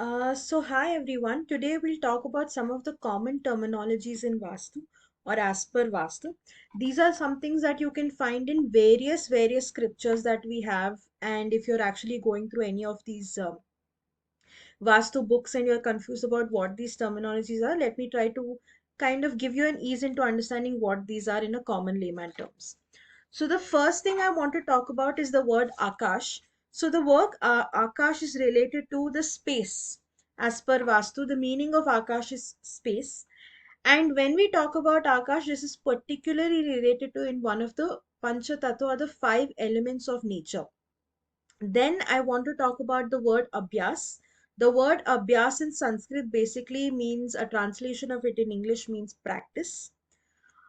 Hi everyone. Today we'll talk about some of the common terminologies in Vastu or as per Vastu. These are some things that you can find in various scriptures that we have. And if you're actually going through any of these Vastu books and you're confused about what these terminologies are, let me try to kind of give you an ease into understanding what these are in a common layman terms. So the first thing I want to talk about is the word Ākāsh. So the word Ākāsh is related to the space. As per Vastu, the meaning of Ākāsh is space. And when we talk about Ākāsh, this is particularly related to in one of the Pancha Tattva, the five elements of nature. Then I want to talk about the word Abhayas. The word Abhayas in Sanskrit basically means, a translation of it in English means practice.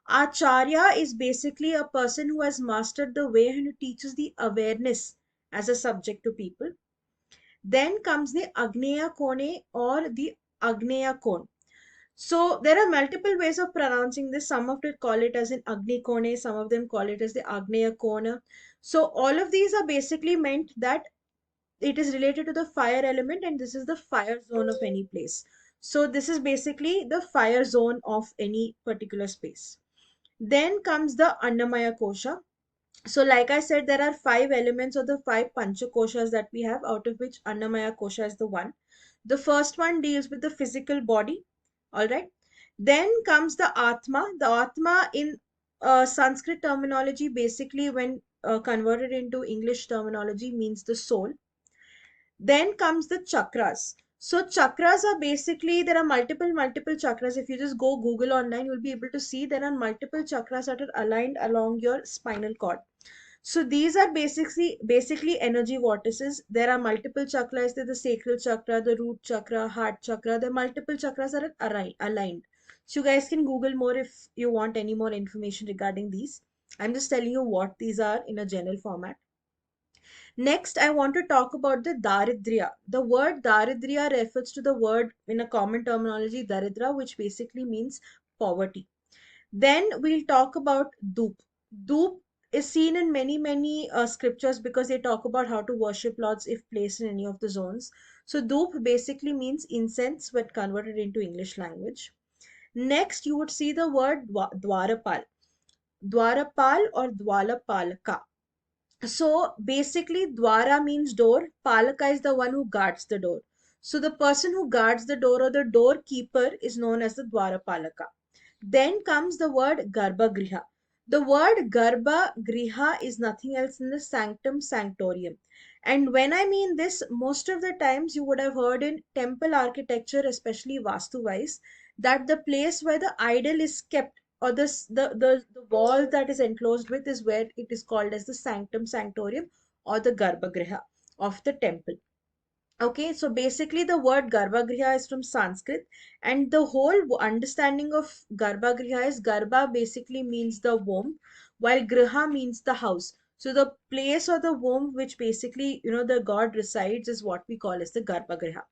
Āchārya is basically a person who has mastered the way and who teaches the awareness as a subject to people. Then comes the Agni Kone or the Agni Kon. So there are multiple ways of pronouncing this. Some of them call it as in Agni Kone, some of them call it as the Agneya Kona. So all of these are basically meant that it is related to the fire element and this is the fire zone of any place. So this is basically the fire zone of any particular space. Then comes the Annamaya Kosha. So, like I said, there are five elements of the five Pancha Koshas that we have, out of which Annamaya Kosha is the one. The first one deals with the physical body. All right. Then comes the Ātma. The Ātma in Sanskrit terminology, basically, when converted into English terminology, means the soul. Then comes the chakras. So chakras are basically, there are multiple chakras. If you just go Google online, you'll be able to see there are multiple chakras that are aligned along your spinal cord. So these are basically energy vortices. There are multiple chakras. There's the sacral chakra, the root chakra, heart chakra. There are multiple chakras that are aligned. So you guys can Google more if you want any more information regarding these. I'm just telling you what these are in a general format. Next, I want to talk about the Daridrya. The word Daridrya refers to the word in a common terminology, Daridra, which basically means poverty. Then we'll talk about Dup. Dup is seen in many scriptures because they talk about how to worship lords if placed in any of the zones. So Dup basically means incense when converted into English language. Next, you would see the word Dwarapal. Dwarapal or Dwalapalaka. So basically, Dwara means door, Palaka is the one who guards the door. So the person who guards the door or the doorkeeper is known as the Dwara Palaka. Then comes the word Garbhagriha. The word Garbhagriha is nothing else than the sanctum sanctorium. And when I mean this, most of the times you would have heard in temple architecture, especially Vastu wise, that the place where the idol is kept or the wall that is enclosed with is where it is called as the sanctum sanctorium or the Garbhagriha of the temple. Okay, so basically the word Garbhagriha is from Sanskrit, and the whole understanding of Garbhagriha is Garbha basically means the womb, while Griha means the house. So the place or the womb which basically, the god resides is what we call as the Garbhagriha.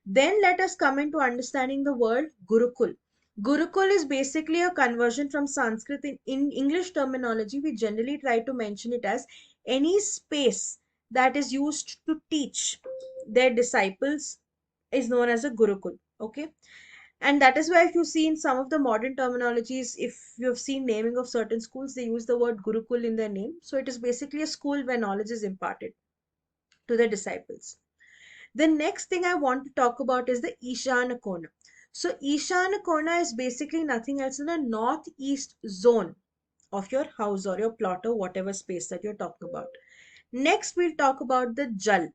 Then let us come into understanding the word Gurukul. Gurukul is basically a conversion from Sanskrit. In English terminology, we generally try to mention it as any space that is used to teach their disciples is known as a Gurukul. Okay. And that is why if you see in some of the modern terminologies, if you have seen naming of certain schools, they use the word Gurukul in their name. So it is basically a school where knowledge is imparted to the disciples. The next thing I want to talk about is the Ishana Kona. So Ishana Kona is basically nothing else than a northeast zone of your house or your plot or whatever space that you're talking about. Next, we'll talk about the Jal.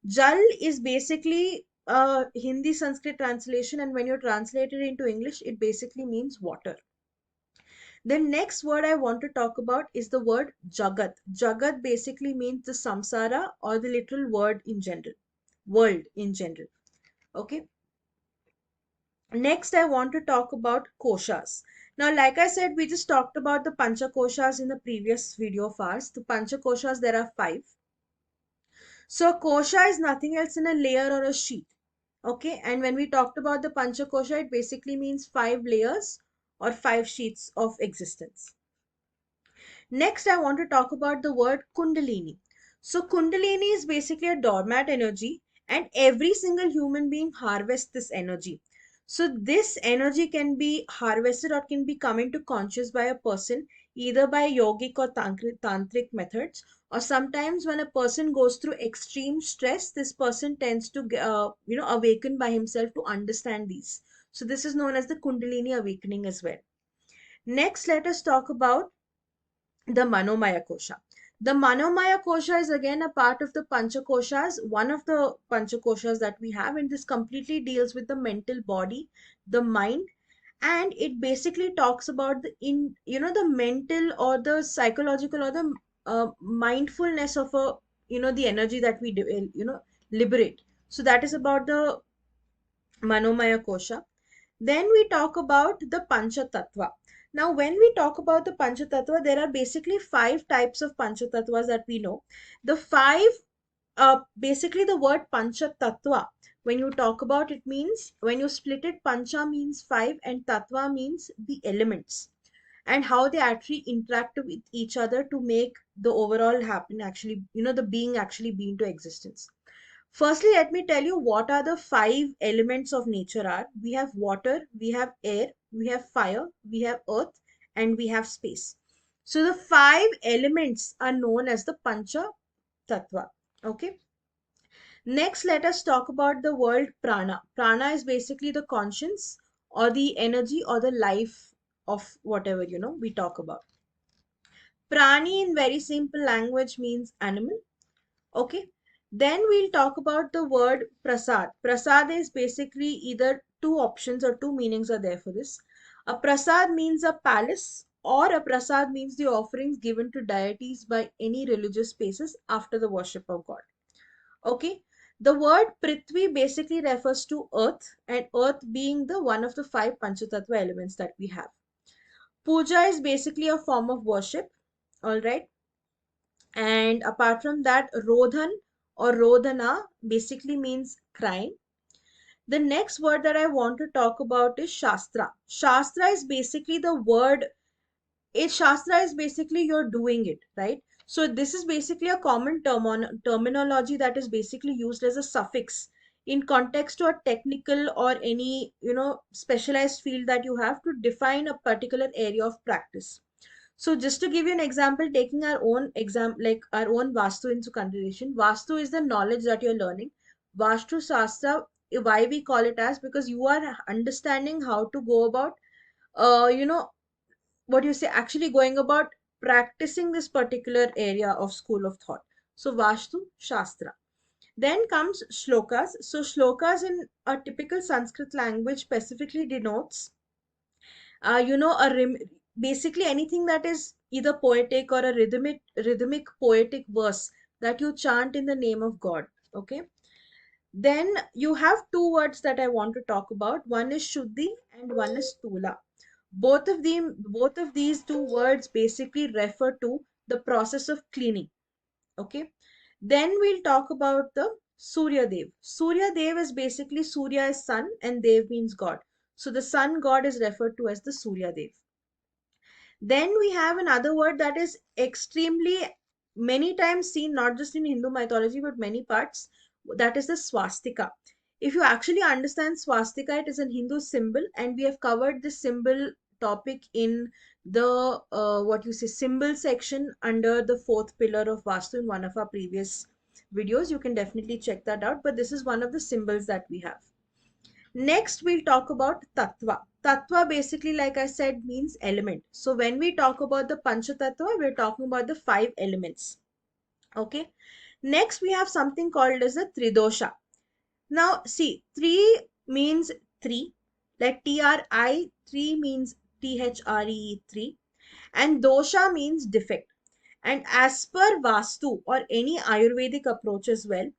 Jal is basically a Hindi Sanskrit translation, and when you translate it into English, it basically means water. The next word I want to talk about is the word Jagat. Jagat basically means the samsara or the literal word in general, world in general. Okay. Next, I want to talk about koshas. Now, like I said, we just talked about the pancha koshas in the previous video of ours. The pancha koshas, there are five. So, kosha is nothing else than a layer or a sheet. Okay, and when we talked about the pancha kosha, it basically means five layers or five sheets of existence. Next, I want to talk about the word kundalini. So, kundalini is basically a dormant energy, and every single human being harvests this energy. So this energy can be harvested or can be come into conscious by a person either by yogic or tantric methods, or sometimes when a person goes through extreme stress, this person tends to awaken by himself to understand these. So this is known as the Kundalini awakening as well. Next, let us talk about the Manomaya Kosha. The Manomaya Kosha is again a part of the Pancha Koshas, one of the Pancha Koshas that we have, and this completely deals with the mental body, the mind, and it basically talks about the mental or the psychological or the mindfulness of the energy that we liberate. So that is about the Manomaya Kosha. Then we talk about the Pancha Tattva. Now, when we talk about the Pancha Tattva, there are basically five types of Pancha Tattvas that we know. The five, basically the word Pancha Tattva, when you talk about it means, when you split it, Pancha means five and Tattva means the elements and how they actually interact with each other to make the overall happen actually, the being actually be into existence. Firstly, let me tell you what are the five elements of nature are. We have water, we have air, we have fire, we have earth, and we have space. So the five elements are known as the Pancha Tattva. Okay. Next, let us talk about the word prana. Prana is basically the conscience or the energy or the life of whatever we talk about. Prani in very simple language means animal. Okay. Then we'll talk about the word prasad. Prasad is basically either two options or two meanings are there for this. A prasad means a palace, or a prasad means the offerings given to deities by any religious spaces after the worship of God. Okay. The word Prithvi basically refers to earth, and earth being the one of the five Panchatattva elements that we have. Puja is basically a form of worship. All right. And apart from that, Rodhan or Rodhana basically means crying. The next word that I want to talk about is Shastra. Shastra is basically the word, Shastra is basically you're doing it, right? So this is basically a common terminology that is basically used as a suffix in context to a technical or any, specialized field that you have to define a particular area of practice. So just to give you an example, taking our own like our own Vastu into consideration, Vastu is the knowledge that you're learning. Vastu Shastra, why we call it as, because you are understanding how to go about, uh, you know, what you say, actually going about practicing this particular area of school of thought. So Vastu Shastra. Then comes shlokas. So shlokas in a typical Sanskrit language specifically denotes uh, you know a rim basically anything that is either poetic or a rhythmic poetic verse that you chant in the name of God. Okay. Then you have two words that I want to talk about. One is Shuddhi and one is Stula. Both of these two words basically refer to the process of cleaning. Okay. Then we'll talk about the Surya Dev. Surya Dev is basically Surya is sun and Dev means God. So the sun god is referred to as the Surya Dev. Then we have another word that is extremely many times seen, not just in Hindu mythology, but many parts. That is the swastika. If you actually understand swastika, it is a Hindu symbol, and we have covered this symbol topic in the what you say symbol section under the fourth pillar of Vastu in one of our previous videos. You can definitely check that out. But this is one of the symbols that we have. Next, we'll talk about tattva. Tattva basically, like I said, means element. So when we talk about the Pancha Tattva, we're talking about the five elements. Okay. Next, we have something called as a Tridosha. Now, see, three means three, like TRI, three means THRE, three, and dosha means defect. And as per Vastu or any Ayurvedic approach as well,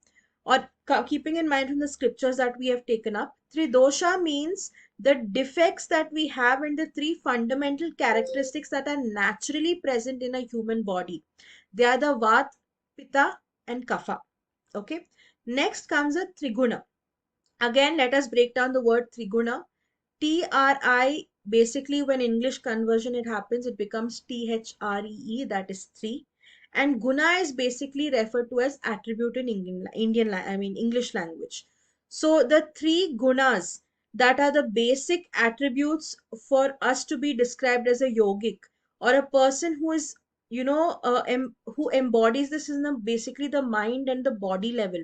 or keeping in mind from the scriptures that we have taken up, Tridosha means the defects that we have in the three fundamental characteristics that are naturally present in a human body. They are the Vat, Pitta, and Kapha. Okay. Next comes a Triguna. Again, let us break down the word Triguna. TRI, basically when English conversion it happens, it becomes THREE, that is three. And guna is basically referred to as attribute in English language. So the three gunas that are the basic attributes for us to be described as a yogic or a person who is, who embodies this in the basically the mind and the body level,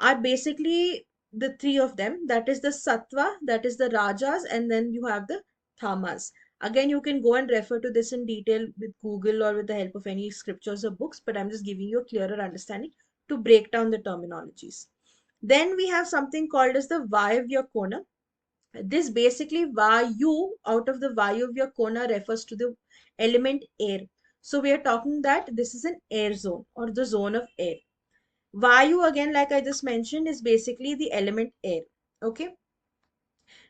are basically the three of them. That is the sattva, that is the rajas, and then you have the tamas. Again, you can go and refer to this in detail with Google or with the help of any scriptures or books, but I'm just giving you a clearer understanding to break down the terminologies. Then we have something called as the Vayavya Kona. This basically Vayu, out of the Vayavya Kona, refers to the element air. So we are talking that this is an air zone or the zone of air. Vayu, again, like I just mentioned, is basically the element air. Okay.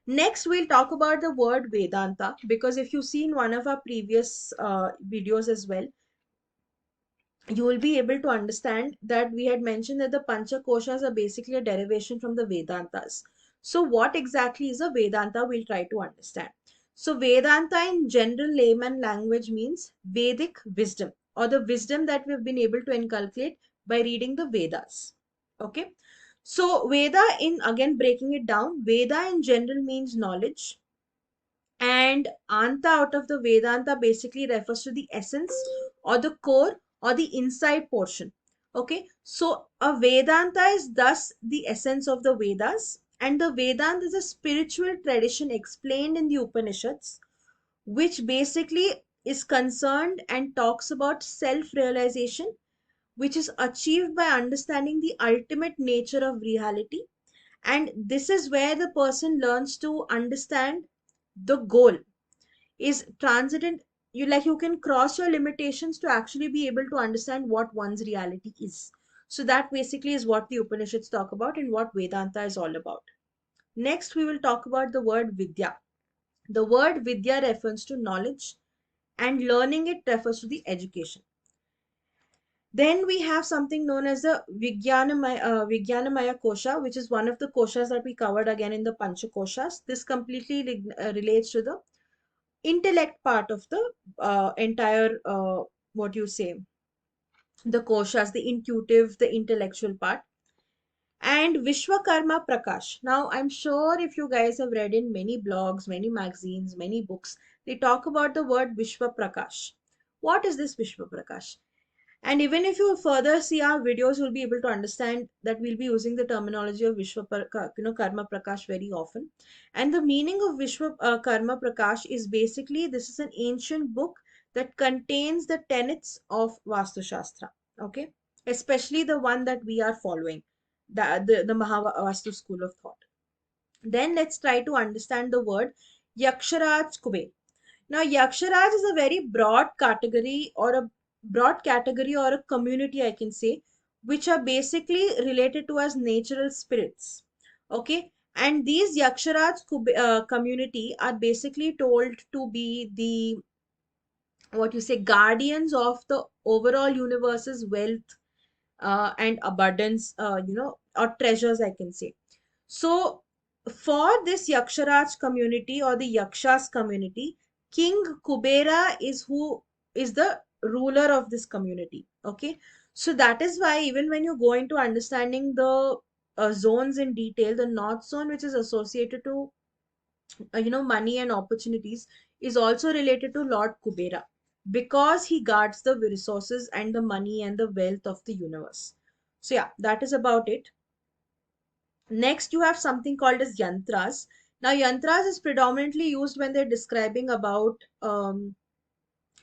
Next, we'll talk about the word Vedanta, because if you've seen one of our previous videos as well, you will be able to understand that we had mentioned that the Pancha Koshas are basically a derivation from the Vedantas. So what exactly is a Vedanta? We'll try to understand. So Vedanta in general layman language means Vedic wisdom, or the wisdom that we've been able to inculcate by reading the Vedas. Okay. So Veda, in again breaking it down, Veda in general means knowledge, and Anta out of the Vedanta basically refers to the essence or the core or the inside portion. Okay, so a Vedanta is thus the essence of the Vedas, and the Vedanta is a spiritual tradition explained in the Upanishads, which basically is concerned and talks about self realization, which is achieved by understanding the ultimate nature of reality. And this is where the person learns to understand the goal is transcendent. You can cross your limitations to actually be able to understand what one's reality is. So that basically is what the Upanishads talk about and what Vedanta is all about. Next, we will talk about the word Vidya. The word Vidya refers to knowledge, and learning it refers to the education. Then we have something known as the Vijnanamaya Kosha, which is one of the koshas that we covered again in the Pancha Koshas. This completely relates to the intellect part of the entire, what you say, the koshas, the intuitive, the intellectual part. And Vishwakarma Prakash. Now, I'm sure if you guys have read in many blogs, many magazines, many books, they talk about the word Vishwa Prakash. What is this Vishwa Prakash? And even if you further see our videos, you'll be able to understand that we'll be using the terminology of Karma Prakash very often. And the meaning of Karma Prakash is basically, this is an ancient book that contains the tenets of Vastu Shastra. Okay, especially the one that we are following, the Mahavastu school of thought. Then let's try to understand the word Yaksharaj Kuber. Now, Yaksharaj is a very broad category or a community, I can say, which are basically related to as natural spirits. Okay, and these community are basically told to be the, what you say, guardians of the overall universe's wealth and abundance, or treasures, I can say. So, for this Yaksharaj community or the Yakshas community, King Kubera is who is the ruler of this community. Okay, so that is why even when you go into understanding the zones in detail, the North Zone, which is associated to money and opportunities, is also related to Lord Kubera, because he guards the resources and the money and the wealth of the universe. So yeah, that is about it. Next, you have something called as yantras. Now, yantras is predominantly used when they're describing about,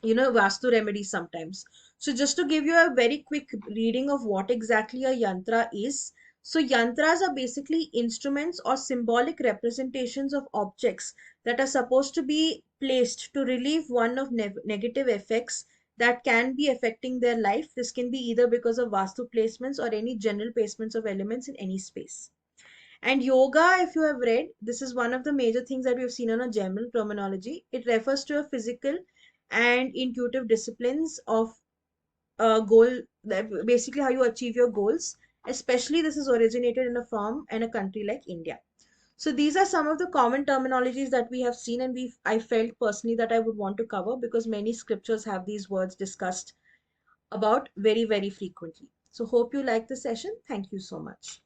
Vastu remedies sometimes. So, just to give you a very quick reading of what exactly a yantra is. So, yantras are basically instruments or symbolic representations of objects that are supposed to be placed to relieve one of negative effects that can be affecting their life. This can be either because of Vastu placements or any general placements of elements in any space. And yoga, if you have read, this is one of the major things that we've seen on a general terminology. It refers to a physical and intuitive disciplines of a goal, that basically how you achieve your goals. Especially this is originated in a firm and a country like India. So these are some of the common terminologies that we have seen, and I felt personally that I would want to cover because many scriptures have these words discussed about very, very frequently. So hope you like the session. Thank you so much.